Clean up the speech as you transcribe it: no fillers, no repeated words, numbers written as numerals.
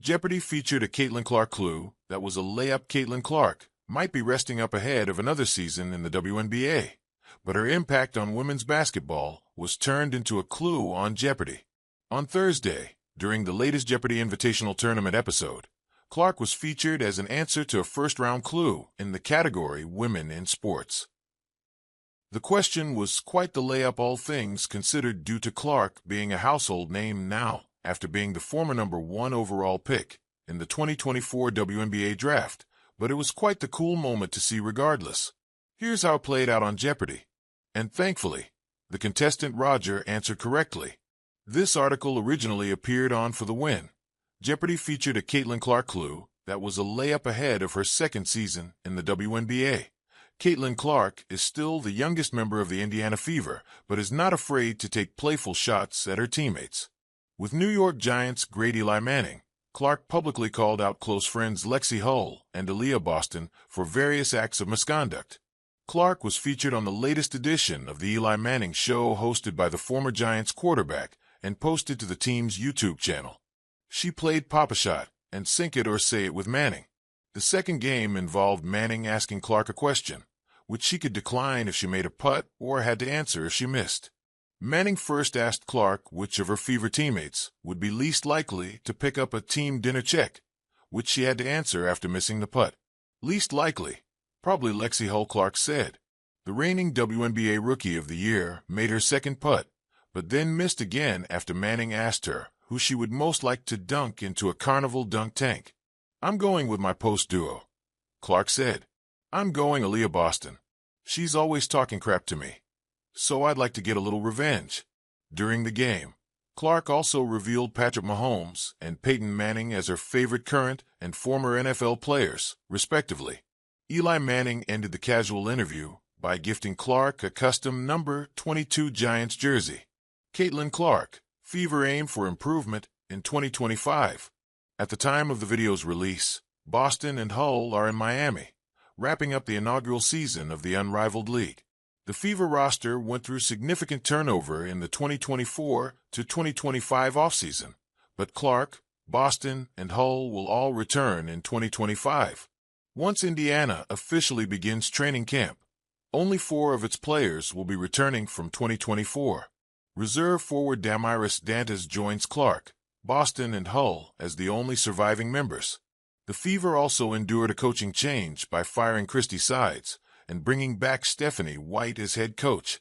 Jeopardy featured a Caitlin Clark clue that was a layup. Caitlin Clark might be resting up ahead of another season in the WNBA, but her impact on women's basketball was turned into a clue on Jeopardy. On Thursday, during the latest Jeopardy Invitational Tournament episode, Clark was featured as an answer to a first-round clue in the category Women in Sports. The question was quite the layup, all things considered, due to Clark being a household name now after being the former #1 overall pick in the 2024 WNBA draft, but it was quite the cool moment to see regardless. Here's how it played out on Jeopardy. And thankfully, the contestant Roger answered correctly. This article originally appeared on For the Win. Jeopardy featured a Caitlin Clark clue that was a layup ahead of her second season in the WNBA. Caitlin Clark is still the youngest member of the Indiana Fever, but is not afraid to take playful shots at her teammates. With New York Giants great Eli Manning, Clark publicly called out close friends Lexi Hull and Aaliyah Boston for various acts of misconduct. Clark was featured on the latest edition of the Eli Manning Show, hosted by the former Giants quarterback, and posted to the team's YouTube channel. She played Pop-A-Shot and Sink It or Say It with Manning. The second game involved Manning asking Clark a question, which she could decline if she made a putt or had to answer if she missed. Manning first asked Clark which of her Fever teammates would be least likely to pick up a team dinner check, which she had to answer after missing the putt. Least likely, probably Lexi Hull, Clark said. The reigning WNBA Rookie of the Year made her second putt, but then missed again after Manning asked her who she would most like to dunk into a carnival dunk tank. "I'm going with my post duo," Clark said. "I'm going Aaliyah Boston. She's always talking crap to me, so I'd like to get a little revenge." During the game, Clark also revealed Patrick Mahomes and Peyton Manning as her favorite current and former NFL players, respectively. Eli Manning ended the casual interview by gifting Clark a custom number 22 Giants jersey. Caitlin Clark, Fever aim for improvement in 2025. At the time of the video's release, Boston and Hull are in Miami, wrapping up the inaugural season of the unrivaled league. The Fever roster went through significant turnover in the 2024 to 2025 offseason, but Clark, Boston, and Hull will all return in 2025. Once Indiana officially begins training camp, only 4 of its players will be returning from 2024. Reserve forward Damaris Dantas joins Clark, Boston, and Hull as the only surviving members. The Fever also endured a coaching change by firing Christy Sides and bringing back Stephanie White as head coach.